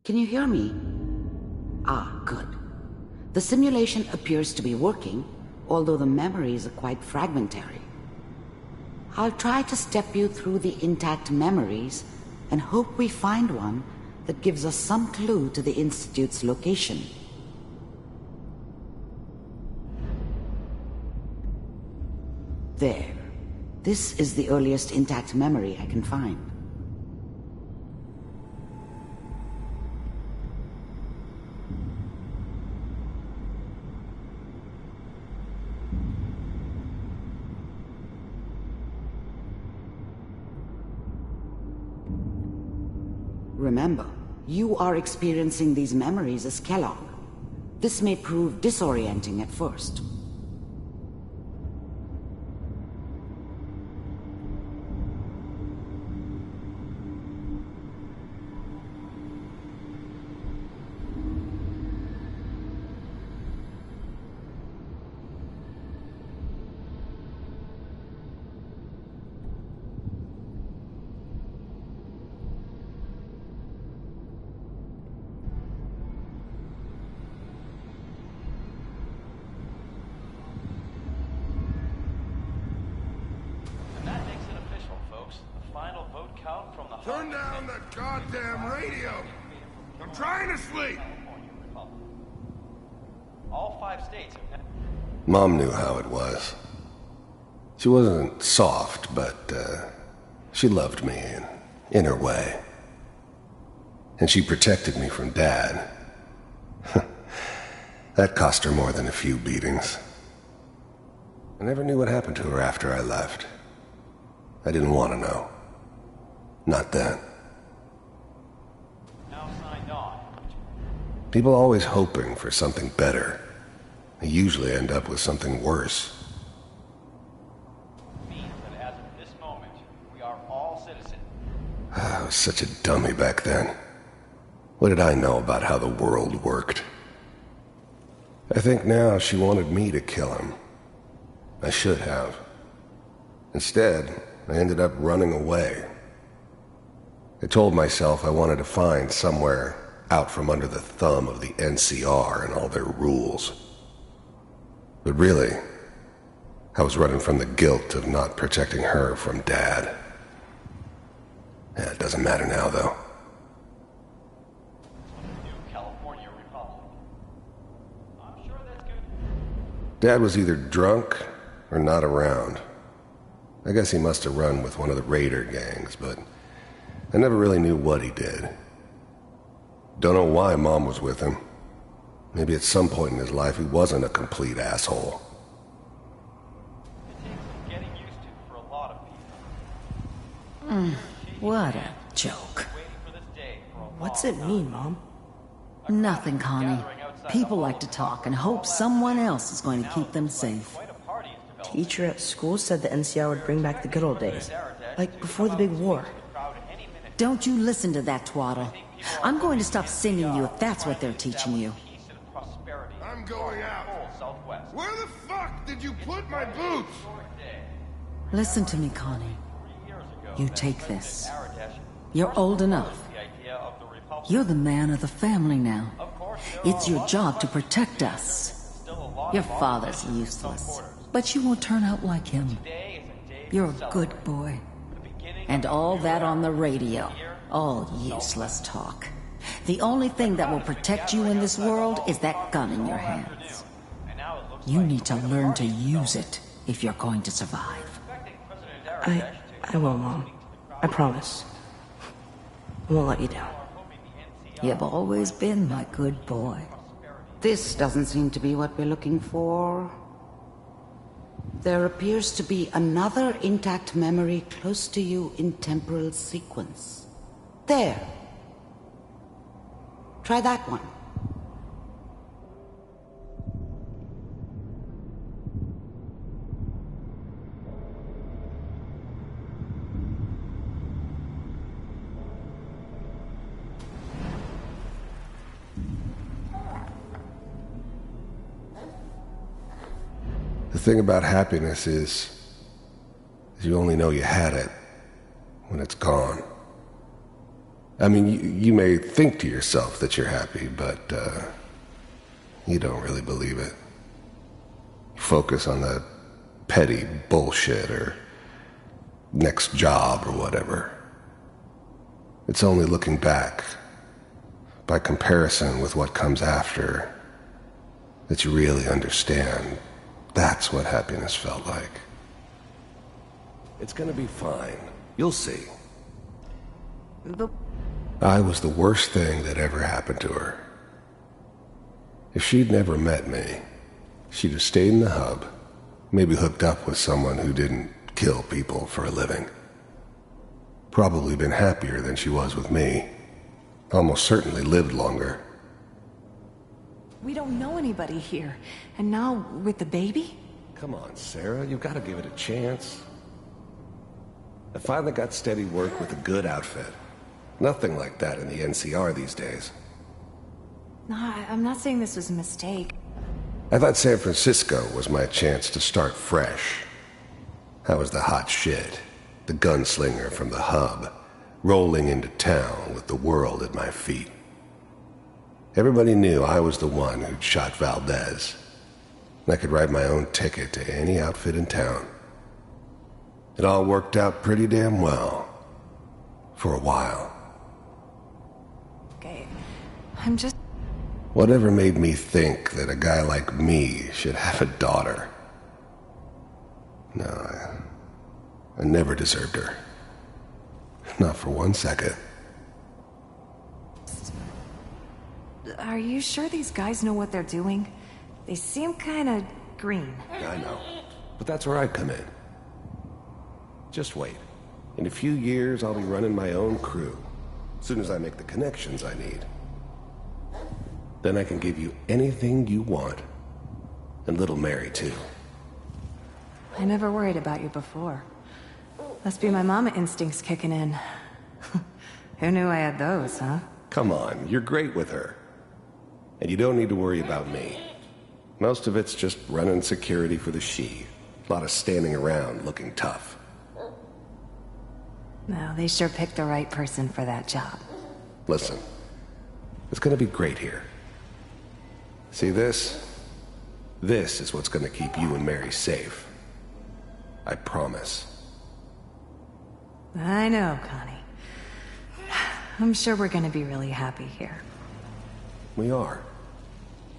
Can you hear me? Ah, good. The simulation appears to be working, although the memories are quite fragmentary. I'll try to step you through the intact memories and hope we find one that gives us some clue to the Institute's location. There. This is the earliest intact memory I can find. Remember, you are experiencing these memories as Kellogg. This may prove disorienting at first. Turn down that goddamn radio! I'm trying to sleep! All 5 states. Mom knew how it was. She wasn't soft, but she loved me in her way. And she protected me from Dad. That cost her more than a few beatings. I never knew what happened to her after I left. I didn't want to know. Not then. Now signed on. People are always hoping for something better. They usually end up with something worse. Means that as of this moment, we are all citizens. I was such a dummy back then. What did I know about how the world worked? I think now she wanted me to kill him. I should have. Instead, I ended up running away. I told myself I wanted to find somewhere out from under the thumb of the NCR and all their rules. But really, I was running from the guilt of not protecting her from Dad. Yeah, it doesn't matter now, though. New California Republic. I'm sure that's good. Dad was either drunk or not around. I guess he must have run with one of the raider gangs, but I never really knew what he did. Don't know why Mom was with him. Maybe at some point in his life he wasn't a complete asshole. It takes some getting used to for a lot of people. What a joke. Waiting for this day for a What's it mean, Mom? Nothing, Connie. People like to talk and hope someone else is going to keep them safe. quite a party is developed. Teacher at school said the NCR would bring back the good old days. Like before the big war. Crowd any minute. Don't you listen to that twaddle. I'm going to stop singing you if that's what they're teaching you. Peace and prosperity. I'm going out. Whole Southwest. Where the fuck did you put my boots? Listen to me, Connie. 3 years ago, You take this. Aradesh You're old enough. the idea of the Republic. You're the man of the family now. Of course, It's your job to protect us. still a lot Your of father's useless, but you won't turn out like him. Today is a day You're to a good celebrate. boy. The beginning And of all a that new on the era. radio. All useless talk. The only thing that will protect you in this world is that gun in your hands. And now it looks You like need to learn to use it if you're going to survive. expecting President Aradesh I will, Mom. I promise. I won't let you down. You've always been my good boy. This doesn't seem to be what we're looking for. There appears to be another intact memory close to you in temporal sequence. There. Try that one. The thing about happiness is you only know you had it when it's gone. I mean, you may think to yourself that you're happy, but you don't really believe it. You focus on that petty bullshit or next job or whatever. It's only looking back, by comparison with what comes after, that you really understand that's what happiness felt like. It's gonna be fine. You'll see. I was the worst thing that ever happened to her. If she'd never met me, she'd have stayed in the hub, maybe hooked up with someone who didn't kill people for a living. Probably been happier than she was with me. Almost certainly lived longer. We don't know anybody here. And now, with the baby? Come on, Sarah, you've got to give it a chance. I finally got steady work with a good outfit. Nothing like that in the NCR these days. No, I'm not saying this was a mistake. I thought San Francisco was my chance to start fresh. I was the hot shit, the gunslinger from the hub, rolling into town with the world at my feet. Everybody knew I was the one who'd shot Valdez. I could write my own ticket to any outfit in town. It all worked out pretty damn well. For a while. Okay, I'm just... Whatever made me think that a guy like me should have a daughter? No, I never deserved her. Not for 1 second. Are you sure these guys know what they're doing? They seem kinda green. I know. But that's where I come in. Just wait. In a few years, I'll be running my own crew. As soon as I make the connections I need. Then I can give you anything you want. And little Mary, too. I never worried about you before. Must be my mama instincts kicking in. Who knew I had those, huh? Come on, you're great with her. And you don't need to worry about me. Most of it's just running security for the she. A lot of standing around looking tough. No, they sure picked the right person for that job. Listen, it's gonna be great here. See this? This is what's gonna keep you and Mary safe. I promise. I know, Connie. I'm sure we're gonna be really happy here. We are.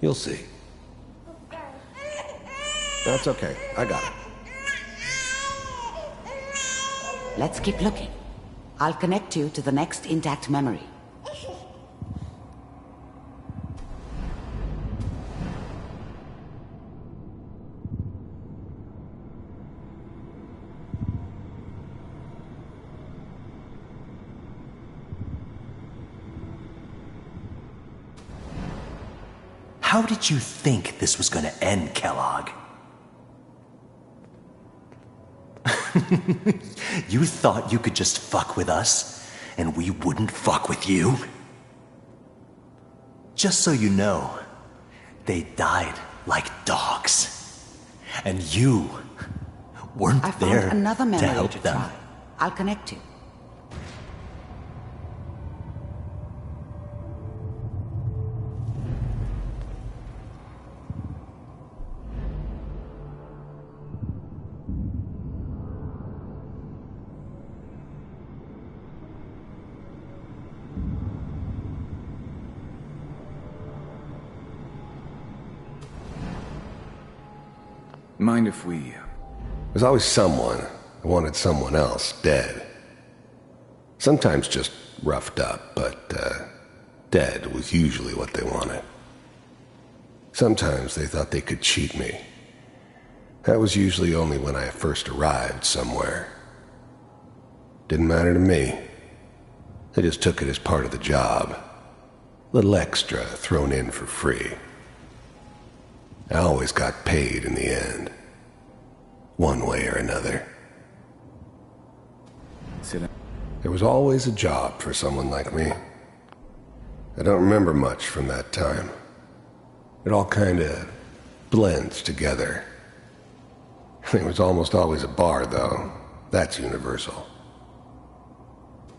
You'll see. That's okay. I got it. Let's keep looking. I'll connect you to the next intact memory. How did you think this was gonna end, Kellogg? You thought you could just fuck with us, and we wouldn't fuck with you? Just so you know, they died like dogs. And you weren't I found there another to memory help to them. try. I'll connect you. Mind if we... There's always someone who wanted someone else dead. Sometimes just roughed up, but dead was usually what they wanted. Sometimes they thought they could cheat me. That was usually only when I first arrived somewhere. Didn't matter to me. I just took it as part of the job. Little extra thrown in for free. I always got paid in the end. One way or another. Sit down. There was always a job for someone like me. I don't remember much from that time. It all kinda blends together. There was almost always a bar, though. That's universal.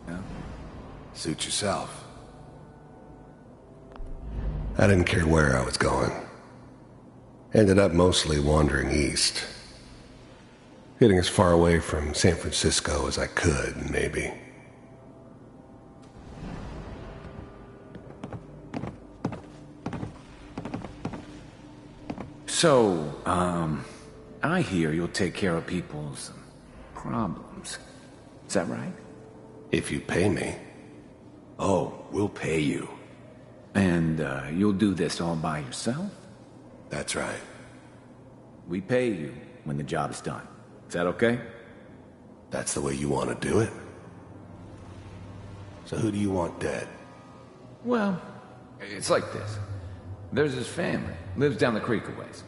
Yeah. Suit yourself. I didn't care where I was going. Ended up mostly wandering east. Getting as far away from San Francisco as I could, maybe. So, I hear you'll take care of people's problems. Is that right? If you pay me. Oh, we'll pay you. And, you'll do this all by yourself? That's right. We pay you when the job's done. Is that okay? That's the way you want to do it? So who do you want dead? Well, it's like this. There's his family. Lives down the creek a ways.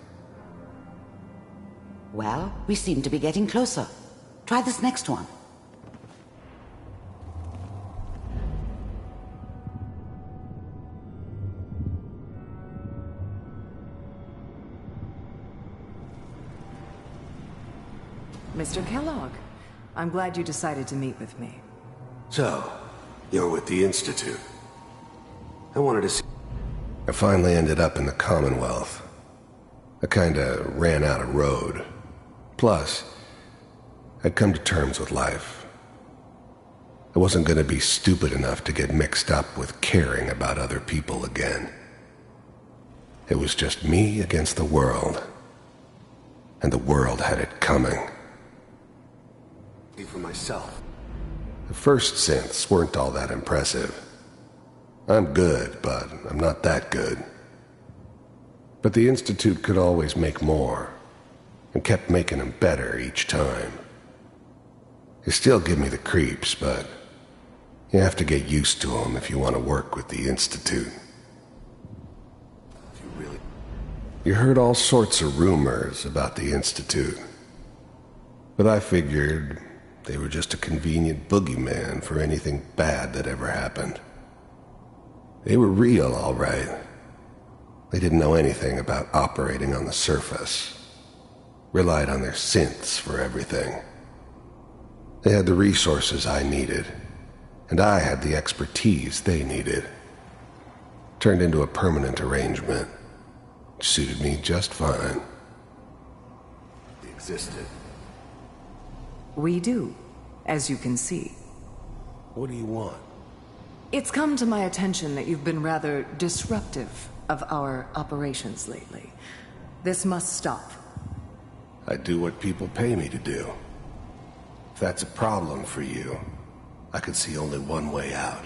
Well, we seem to be getting closer. Try this next one. Mr. Kellogg, I'm glad you decided to meet with me. So, you're with the Institute. I wanted to see... I finally ended up in the Commonwealth. I kinda ran out of road. Plus, I'd come to terms with life. I wasn't gonna be stupid enough to get mixed up with caring about other people again. It was just me against the world. And the world had it coming. For myself. The first synths weren't all that impressive. I'm good, but I'm not that good. But the Institute could always make more, and kept making them better each time. They still give me the creeps, but you have to get used to them if you want to work with the Institute. You heard all sorts of rumors about the Institute, but I figured they were just a convenient boogeyman for anything bad that ever happened. They were real, all right. They didn't know anything about operating on the surface. Relied on their synths for everything. They had the resources I needed, and I had the expertise they needed. Turned into a permanent arrangement, which suited me just fine. They existed. We do, as you can see. What do you want? It's come to my attention that you've been rather disruptive of our operations lately. This must stop. I do what people pay me to do. If that's a problem for you, I could see only one way out.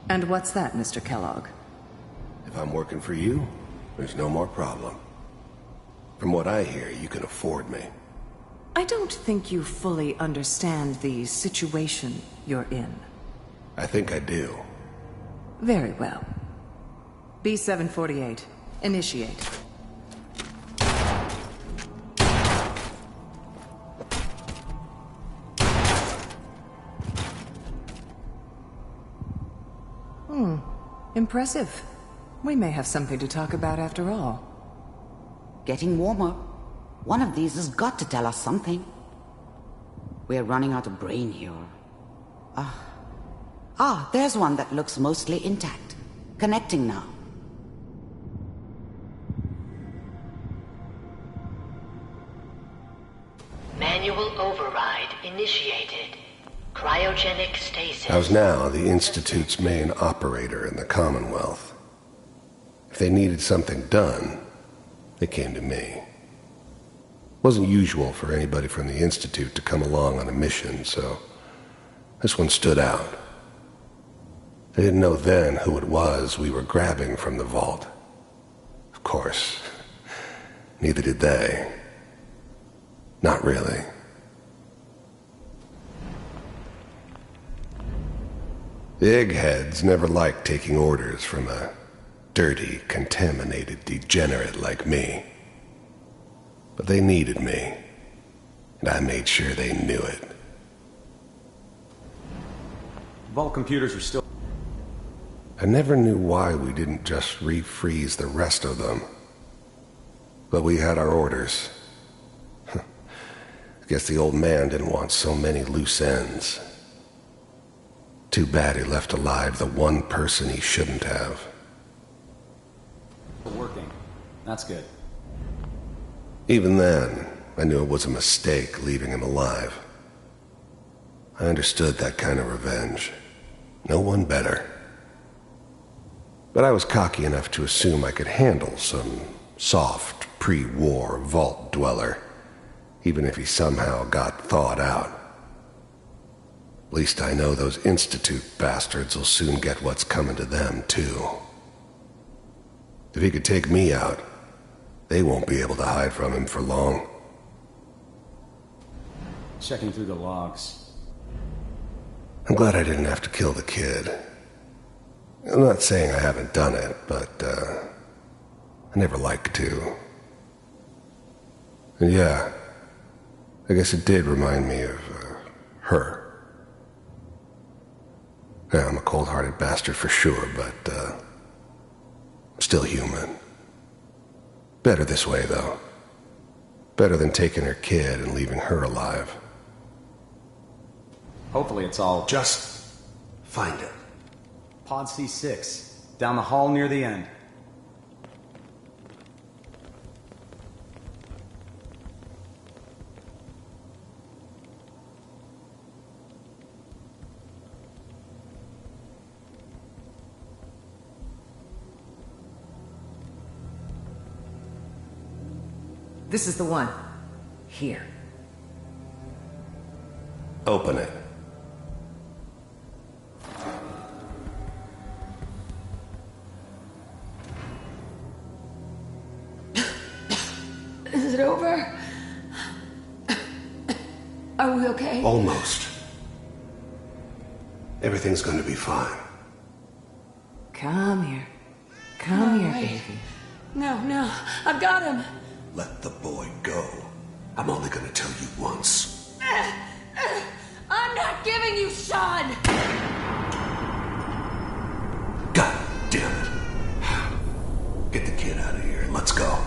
And what's that, Mr. Kellogg? If I'm working for you, there's no more problem. From what I hear, you can afford me. I don't think you fully understand the situation you're in. I think I do. Very well. B-748, initiate. Impressive. We may have something to talk about after all. Getting warmer. One of these has got to tell us something. We're running out of brain here. There's one that looks mostly intact. Connecting now. Manual override initiated. Cryogenic stasis. I was now the Institute's main operator in the Commonwealth. If they needed something done, they came to me. Wasn't usual for anybody from the Institute to come along on a mission, so this one stood out. I didn't know then who it was we were grabbing from the vault. Of course, neither did they. Not really. The eggheads never liked taking orders from a dirty, contaminated degenerate like me. But they needed me, and I made sure they knew it. Vault computers are still... I never knew why we didn't just refreeze the rest of them. But we had our orders. I guess the old man didn't want so many loose ends. Too bad he left alive the one person he shouldn't have. Working. That's good. Even then, I knew it was a mistake leaving him alive. I understood that kind of revenge. No one better. But I was cocky enough to assume I could handle some soft, pre-war vault dweller, even if he somehow got thawed out. At least I know those Institute bastards will soon get what's coming to them, too. If he could take me out, they won't be able to hide from him for long. Checking through the logs. I'm glad I didn't have to kill the kid. I'm not saying I haven't done it, but, I never liked to. And yeah, I guess it did remind me of, her. Now, I'm a cold-hearted bastard for sure, but, I'm still human. Better this way, though. Better than taking her kid and leaving her alive. Hopefully it's all... Just find it. Pod C6, down the hall near the end. This is the one. Here. Open it. Is it over? Are we okay? Almost. Everything's gonna be fine. Come here. Come here, Right. baby. No, I've got him. Let the boy go. I'm only gonna tell you once. I'm not giving you Sean! God damn it. Get the kid out of here and let's go.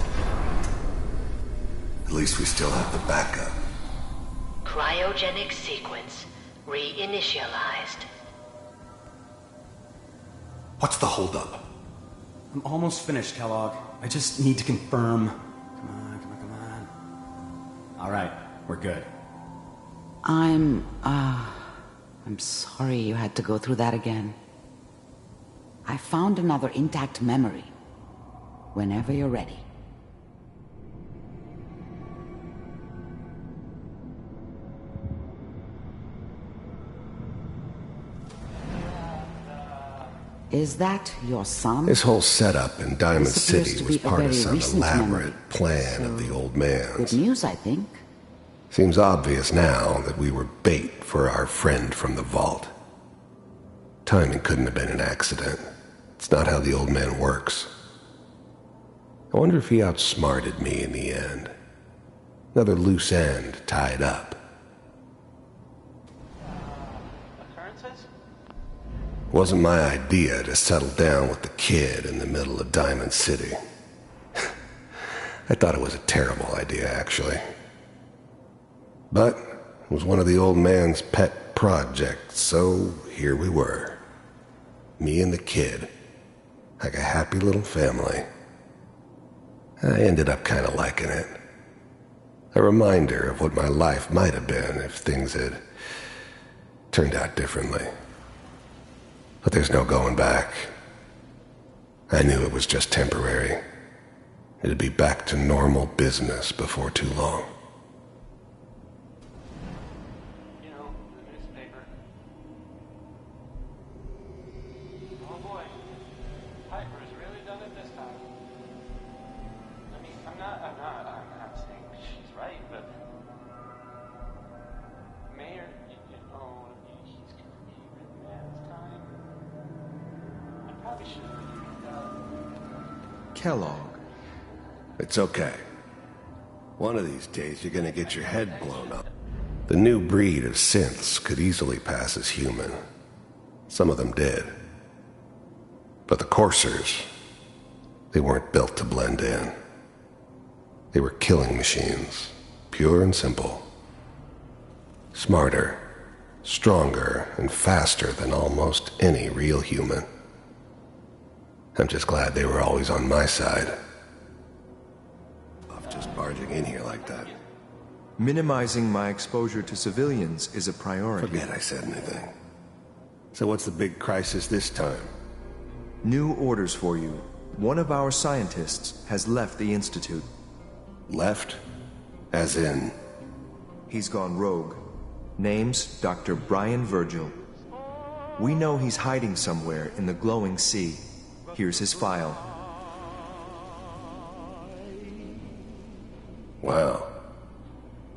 At least we still have the backup. Cryogenic sequence reinitialized. What's the holdup? I'm almost finished, Kellogg. I just need to confirm. Come on. All right, we're good. I'm sorry you had to go through that again. I found another intact memory. Whenever you're ready. Is that your son? This whole setup in Diamond This appears City to was be a part of very some recent elaborate memory. plan of the old man's. Good news, I think. Seems obvious now that we were bait for our friend from the vault. Timing couldn't have been an accident. It's not how the old man works. I wonder if he outsmarted me in the end. Another loose end tied up. Occurrences? Wasn't my idea to settle down with the kid in the middle of Diamond City. I thought it was a terrible idea, actually. But it was one of the old man's pet projects, so here we were. Me and the kid. Like a happy little family. I ended up kind of liking it. A reminder of what my life might have been if things had turned out differently. But there's no going back. I knew it was just temporary. It'd be back to normal business before too long. You know, the newspaper. Oh boy. Piper's really done it this time. I mean, I'm not saying she's right, but Mayor, you know, he's gonna be really mad this time. I probably should have Kellogg. It's okay. One of these days you're gonna get your head blown up. The new breed of synths could easily pass as human. Some of them did. But the coursers, they weren't built to blend in. They were killing machines, pure and simple. Smarter, Stronger and faster than almost any real human. I'm just glad they were always on my side. Of just barging in here like that. Minimizing my exposure to civilians is a priority. Forget I said anything. So what's the big crisis this time? New orders for you. One of our scientists has left the Institute. Left? As in? He's gone rogue. Name's Dr. Brian Virgil. We know he's hiding somewhere in the glowing sea. Here's his file. Wow.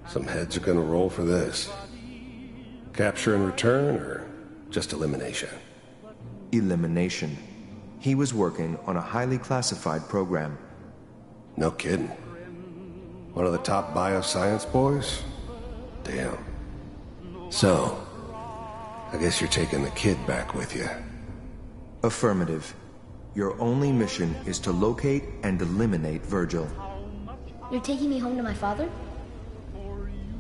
Some heads are gonna roll for this. Capture and return, or just elimination? Elimination. He was working on a highly classified program. No kidding. One of the top bioscience boys? Damn. So, I guess you're taking the kid back with you. Affirmative. Your only mission is to locate and eliminate Virgil. You're taking me home to my father?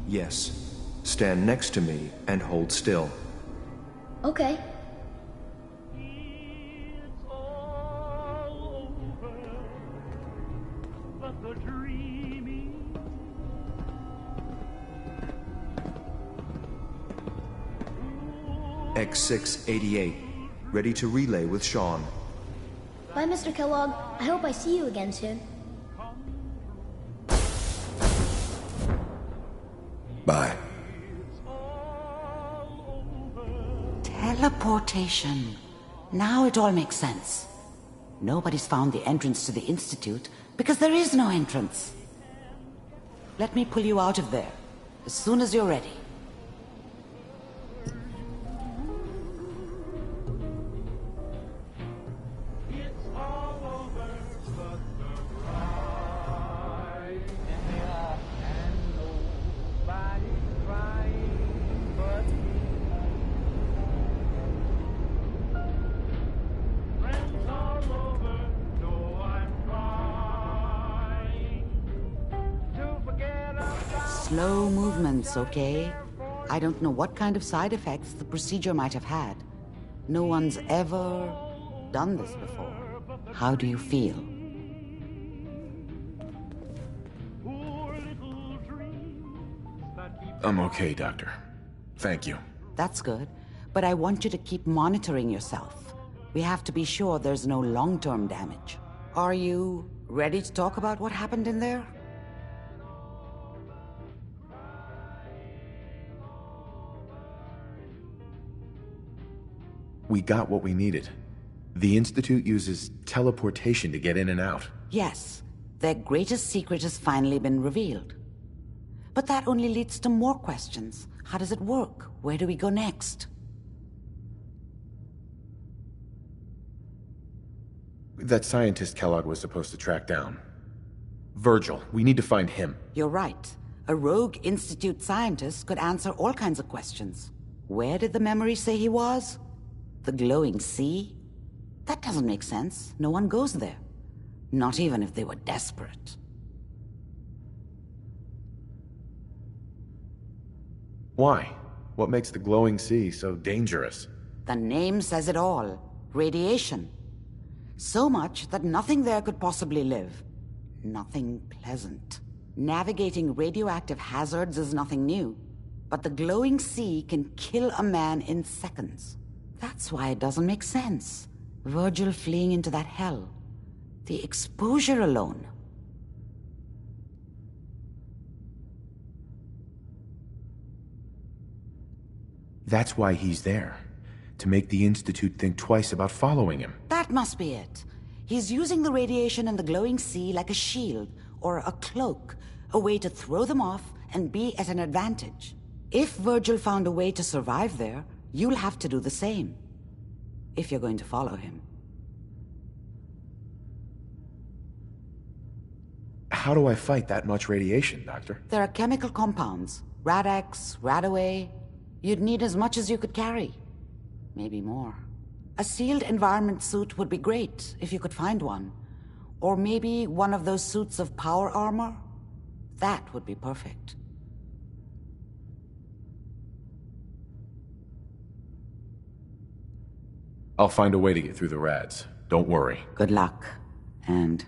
Yes. Stand next to me and hold still. Okay. X688, ready to relay with Sean. Bye, Mr. Kellogg. I hope I see you again soon. Bye. Teleportation. Now it all makes sense. Nobody's found the entrance to the Institute because there is no entrance. Let me pull you out of there as soon as you're ready. Slow movements, okay? I don't know what kind of side effects the procedure might have had. No one's ever done this before. How do you feel? I'm okay, Doctor. Thank you. That's good, but I want you to keep monitoring yourself. We have to be sure there's no long-term damage. Are you ready to talk about what happened in there? We got what we needed. The Institute uses teleportation to get in and out. Yes, their greatest secret has finally been revealed. But that only leads to more questions. How does it work? Where do we go next? That scientist Kellogg was supposed to track down. Virgil, we need to find him. You're right. A rogue Institute scientist could answer all kinds of questions. Where did the memory say he was? The glowing sea? That doesn't make sense. No one goes there. Not even if they were desperate. Why? What makes the glowing sea so dangerous? The name says it all. Radiation. So much that nothing there could possibly live. Nothing pleasant. Navigating radioactive hazards is nothing new. But the glowing sea can kill a man in seconds. That's why it doesn't make sense. Virgil fleeing into that hell. The exposure alone. That's why he's there. To make the Institute think twice about following him. That must be it. He's using the radiation and the glowing sea like a shield or a cloak, a way to throw them off and be at an advantage. If Virgil found a way to survive there, you'll have to do the same. If you're going to follow him. How do I fight that much radiation, Doctor? There are chemical compounds. Rad-X, Radaway. You'd need as much as you could carry. Maybe more. A sealed environment suit would be great, if you could find one. Or maybe one of those suits of power armor? That would be perfect. I'll find a way to get through the rads. Don't worry. Good luck, and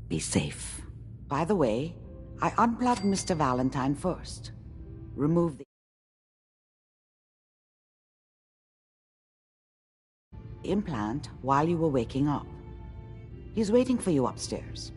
be safe. By the way, I unplugged Mr. Valentine first. Remove the implant while you were waking up. He's waiting for you upstairs.